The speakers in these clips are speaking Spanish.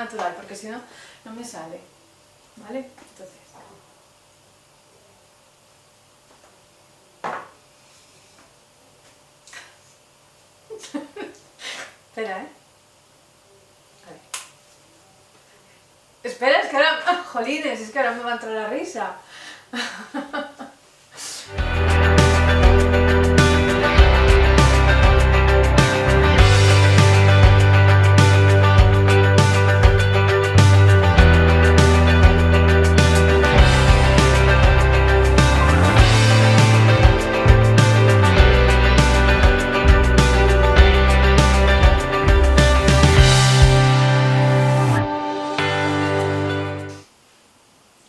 natural, porque si no, no me sale, ¿vale? Entonces... Espera, ¿eh? A ver. Espera, es que ahora... ¡Ah, jolines! Es que ahora me va a entrar la risa.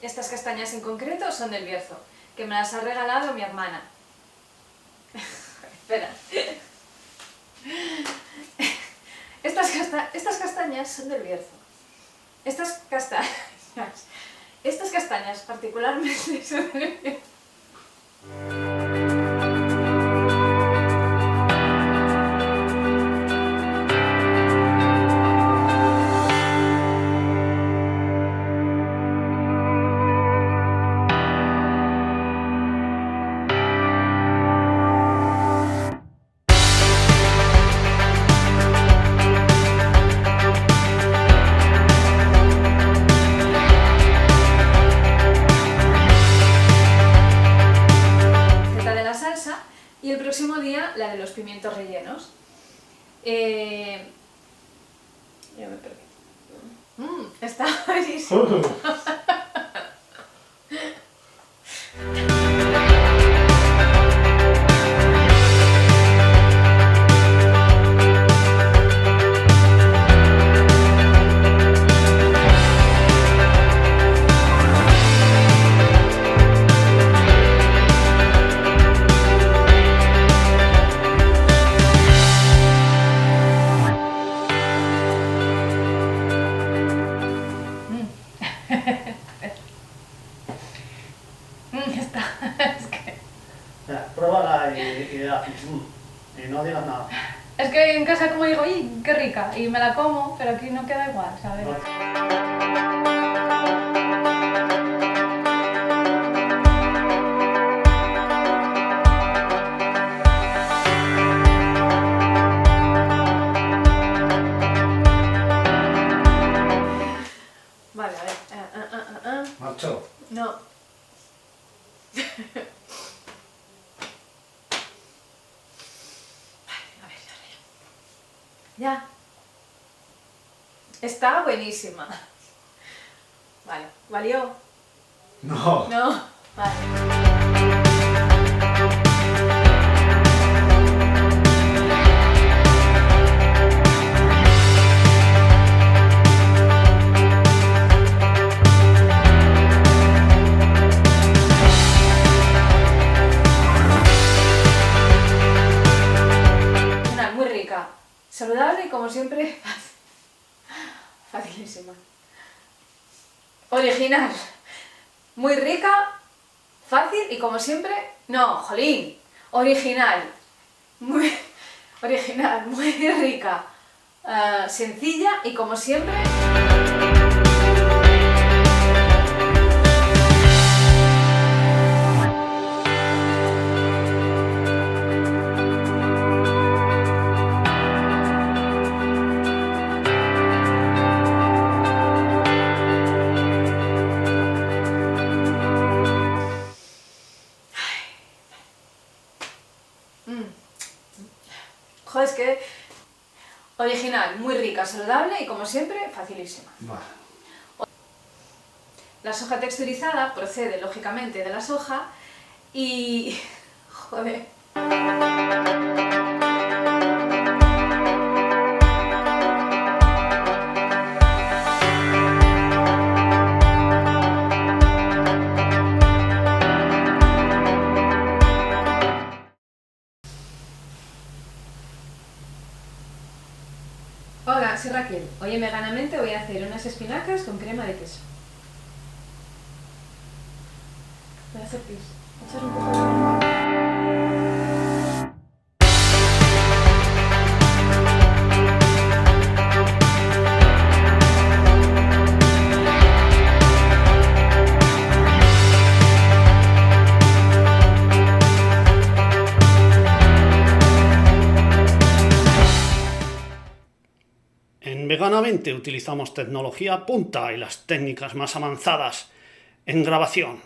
Estas castañas en concreto son del Bierzo, que me las ha regalado mi hermana. Espera. Estas castañas son del Bierzo. Estas castañas particularmente son del Bierzo. Y el próximo día la de los pimientos rellenos. Ya me perdí. Está buenísimo. Pruébala y no digas nada. Es que en casa como digo, ¡y qué rica! Y me la como, pero aquí no queda igual, ¿sabes? Vale, a ver. ¿Marchó? No. Ya. Está buenísima. Vale, ¿valió? No. No. Vale. Una muy rica. Saludable y como siempre, facilísima. Original. Muy rica, fácil y como siempre, no, jolín. Original. Muy rica. Sencilla y como siempre... Joder, es que original, muy rica, saludable y como siempre, facilísima. Vale. La soja texturizada procede lógicamente de la soja y... joder... Hola, soy Raquel. Hoy veganamente voy a hacer unas espinacas con crema de queso. Voy a hacer pis. Voy a echar un poco de... vanamente utilizamos tecnología punta y las técnicas más avanzadas en grabación.